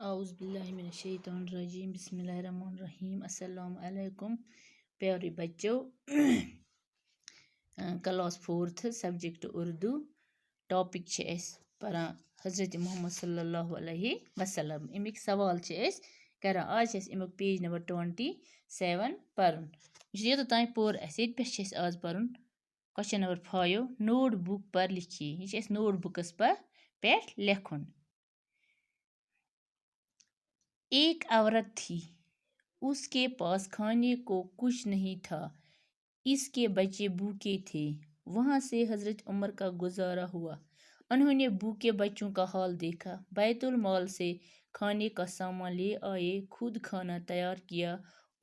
اعوذ باللہ من الشیطان الرجیم بسم اللہ الرحمن الرحیم السلام علیکم پیارے بچوں کلاس 4 سبجیکٹ اردو ٹاپک چھِ أسۍ پران حضرت محمد صلی اللہ علیہ وسلم امیک سوال چھِ أسۍ کران آز چھِ أسۍ امیک پیج نمبر 27 پرُن یوٚتتھ تام پوٚر اَسہِ ییٚتہِ پٮ۪ٹھ چھِ أسۍ آز پرُن کوسچن نمبر 5 نوٹ بک پر لکھیے یہ چھِ أسۍ نوٹ بکس پٮ۪ٹھ لیکھُن ایک عورت تھی اس کے پاس کھانے کو کچھ نہیں تھا اس کے بچے بھوکے تھے وہاں سے حضرت عمر کا گزارا ہوا انہوں نے بھوکے بچوں کا حال دیکھا بیت المال سے کھانے کا سامان لے آئے خود کھانا تیار کیا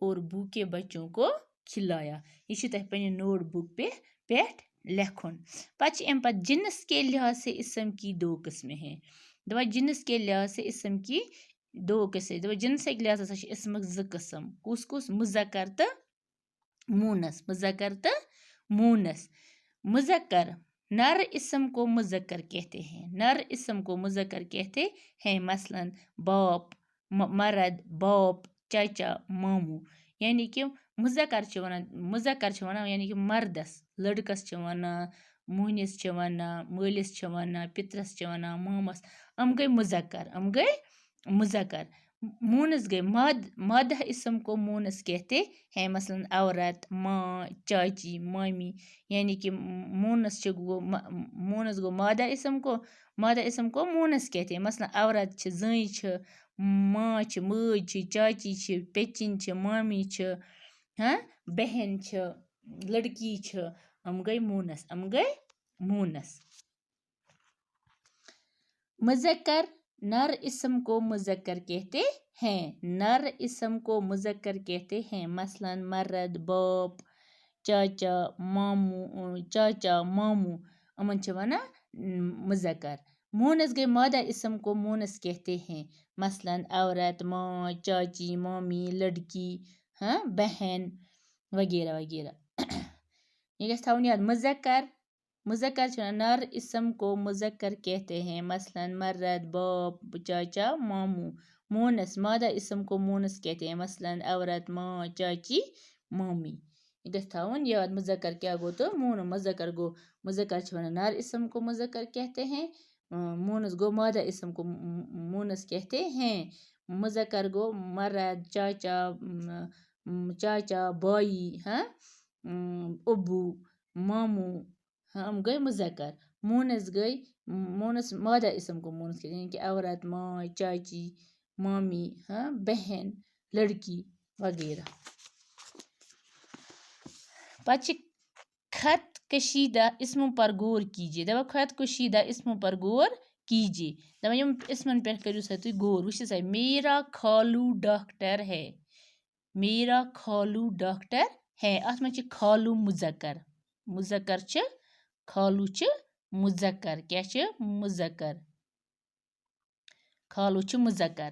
اور بھوکے بچوں کو کھلایا یہ چھُ تۄہہِ پننہِ نوٹ بک پٮ۪ٹھ لیکھُن پتہٕ چھِ امہِ پتہٕ جنس کے لحاظ سے اسم کی دو قسمیں ہیں دپان جنس کے لحاظ سے اسم کی دو قسم دپان جنسک لحاظ ہسا چھِ اسمک زٕ قسم کُس مذکر تہٕ مونس مذکر نر اسم کو مذکر کہتے ہیں مثلاً باپ مرد باپ چچا ماموں یعنی کہ مذکر چھِ وَنان یعنی کہ مردس لڑکس چھِ وَنان موہنِس چھِ وَنان مٲلِس چھِ وَنان پِترس چھِ وَنان مامس یِم گٔے مذکر مونس گئے مادہ اسم کو مونس کہتے ہیں مثلاً عورت ماں چاچی مامی یعنی کہ مونس گو مادہ اسم کو مونس کہتے ہیں مثلاً عورت چھِ زٔنۍ چھِ ماں چھِ مٲج چھِ چاچی چھِ پیٚچِنۍ چھِ مامی چھِ بہن چھِ لڑکی چھِ یِم گٔے مونس مذکر نر اسم کو مذکر کہتے ہیں مثلاً مرد باپ چاچا ماموں یِمن چھِ وَنان مذکر مونس گٔے مادہ اسم کو مونس کہتے ہیں مثلاً عورت ماں چاچی مامی لڑکی بہن وغیرہ وغیرہ یہ گژھِ تھاوُن یاد مذکر چھِ وَنان نر اسم کو مذکر کہتے ہیں مثلاً مرد باپ چاچا ماموں مونس مادہ اسم کو مونس کہتے ہیں مثلاً عورت ماں چاچی مامی یہ گژھِ تھاوُن یاد مذکر کیٛاہ گوٚو تہٕ مذکر چھِ وَنان نر اسم کو مذکر کہتے ہیں مونس گوٚو مادہ اسم کو مونس کہتے ہیں مذکر گوٚو مرد چاچا بائی ابو ماموں یِم گٔے مذکر مونس مادہ اسم کو مونس کہتے ہیں یعنی کہ عورت ماں چاچی مامی بہن لڑکی وغیرہ پتہٕ چھِ خط کشیدہ اسموں پر غور کیجیے دپان خط کشیدہ اسموں پر غور کیجیے دپان یِم اسمن پٮ۪ٹھ کٔرِو سا تُہۍ غور وٕچھِو سا میرا خالو ڈاکٹر ہے اتھ منٛز چھِ خالو مذکر چھِ خالو چھِ مذکر کیٛاہ چھِ خالو چھِ مذکر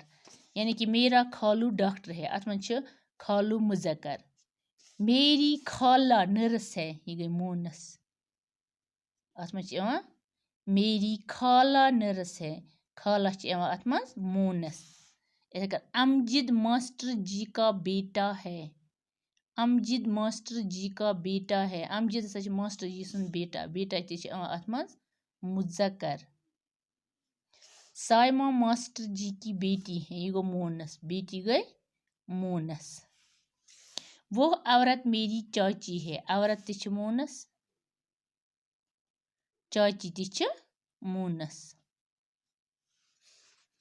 یعنی کہ میرا خالو ڈاکٹر ہے اتھ منٛز چھِ خالو مذکر میری خالہ نٔرٕس ہے یہِ گٔے مونس اتھ منٛز چھِ یِوان میری خالہ نٔرٕس ہے خالہ چھِ یِوان اتھ منٛز مونس یِتھَے کٔنۍ امجد ماسٹر جی کا بیٹا ہے امجد ہسا چھِ ماسٹر جی سُنٛد بیٹا تہِ چھِ یِوان اتھ منٛز مذکر سائمہ ماسٹر جی کی بیٹی ہے یہِ گوٚو مونس بیٹی گٔے مونس وہ عورت میری چاچی ہے عورت تہِ چھِ مونس چاچی تہِ چھِ مونس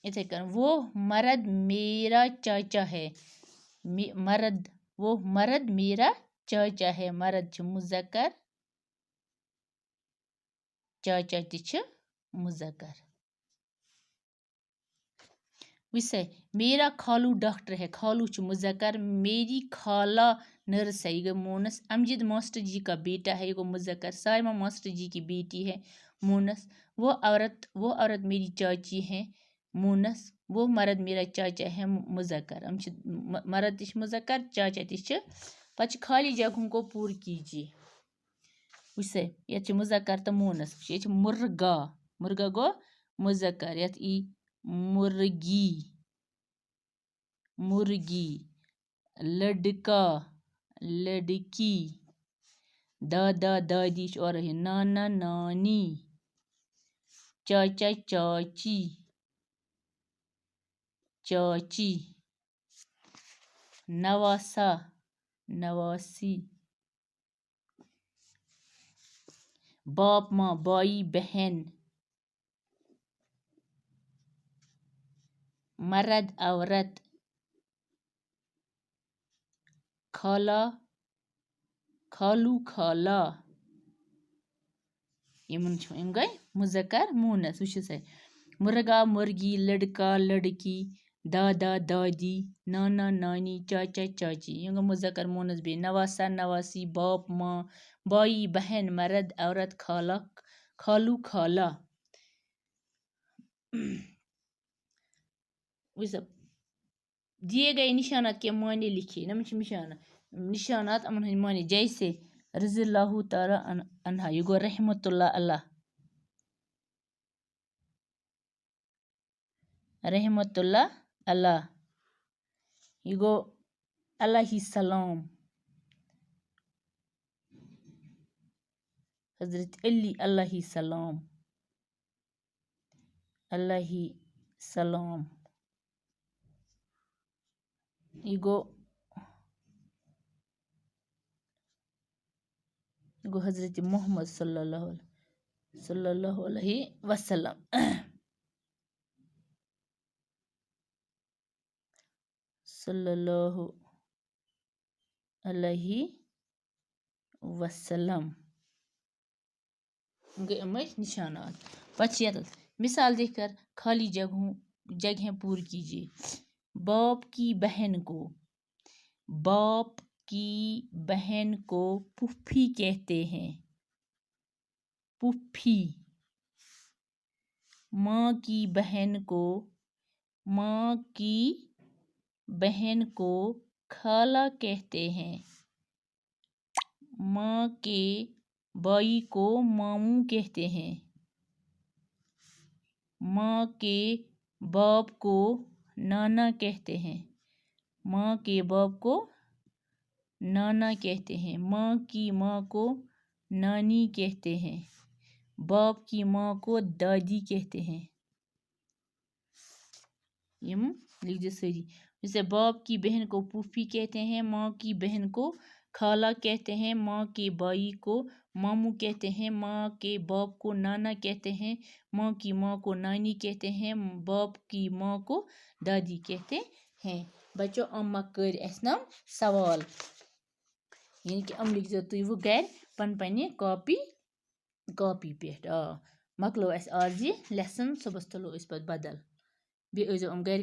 یِتھَے کٔنۍ وہ مرد میرا چاچا ہے وہ مرد میرا چاچا ہے مرد چھِ مذکر چاچا تہِ چھِ مذکر وٕچھ سا میرا خالو ڈاکٹر ہے خالو چھُ مذکر میری خالہ نٔرٕس ہے یہِ گٔے مونس امجد ماسٹر جی کا بیٹا ہے یہِ گوٚو مذکر سائمہ ماسٹر جی کی بیٹی ہے مونس وہ عورت میری چاچی ہے مونس وہ مرد میرا چاچا ہے مذکر یِم چھِ مرد تہِ چھِ مذکر چاچا تہِ چھِ پتہٕ چھِ خالی جگہوں کو پوٗرٕ کیجیے وٕچھ سا یَتھ چھِ مذکر تہٕ مونس ییٚتہِ چھِ مرغا گوٚو مذکر یَتھ ای مرغی مرغی لڑکا لڑکی دادا دادی چھُ اور ہے نانا نانی چاچا چاچی چاچی نواسا نواسی باپ ماں بھائی بہن مرد عورت خالہ خالو خالہ یِم گٔے مُذکر مونس وٕچھِو سا مرغا مرغی لڑکا لڑکی دادا دادی نانا نانی چاچا چاچی یِم گٔے مُذکر مونس بیٚیہِ نواسا نواسی باپ ماں بھائی بہن مرد عورت خالہ خالو خالہ دیے گئے نشانات کے معنی لکھیے یِمن چھِ نشانات یِمن ہٕنٛدۍ معنی جیسے رضی اللہ تعالیٰ عنہا یہِ گوٚو رحمت اللہ اللہ رحمت اللہ اللہ یہِ گوٚو علیہ السلام حضرت علی علیہ السلام علیہ السلام یہِ گوٚو حضرت محمد صلی اللہ علیہ وسلم صلی اللہ علیہ وسلم گٔے یِمے نشانات پتہٕ چھِ ییٚتٮ۪تھ مثال دیکھ کر خالی جگہیں پوری کیجیے باپ کی بہن کو پھوپھی کہتے ہیں پھوپھی ماں کی بہن کو خالہ کہتے ہیں ماں کے بھائی کو ماموں کہتے ہیں ماں کے باپ کو نانا کہتے ہیں ماں کے باپ کو نانا کہتے ہیں ماں کی ماں کو نانی کہتے ہیں باپ کی ماں کو دادی کہتے ہیں یم لکھ دو ساری جیسے باپ کی بہن کو پھوپھی کہتے ہیں ماں کی بہن کو خالہ کہتے ہیں ماں کے بھائی کو ماموں کہتے ہیں ماں کے باپ کو نانا کہتے ہیں ماں کی ماں کو نانی کہتے ہیں باپ کی ماں کو دادی کہتے ہیں بچو اما کر اس نام سوال یعنی کہ لکھ زیو تُہۍ وۄنۍ گھر پننہِ کاپی پٮ۪ٹھ مۄکلو اَسہِ آز یہِ لیسن صُبحس تُلو أسۍ پتہٕ بدل بیٚیہِ ٲسۍزیو گھرِ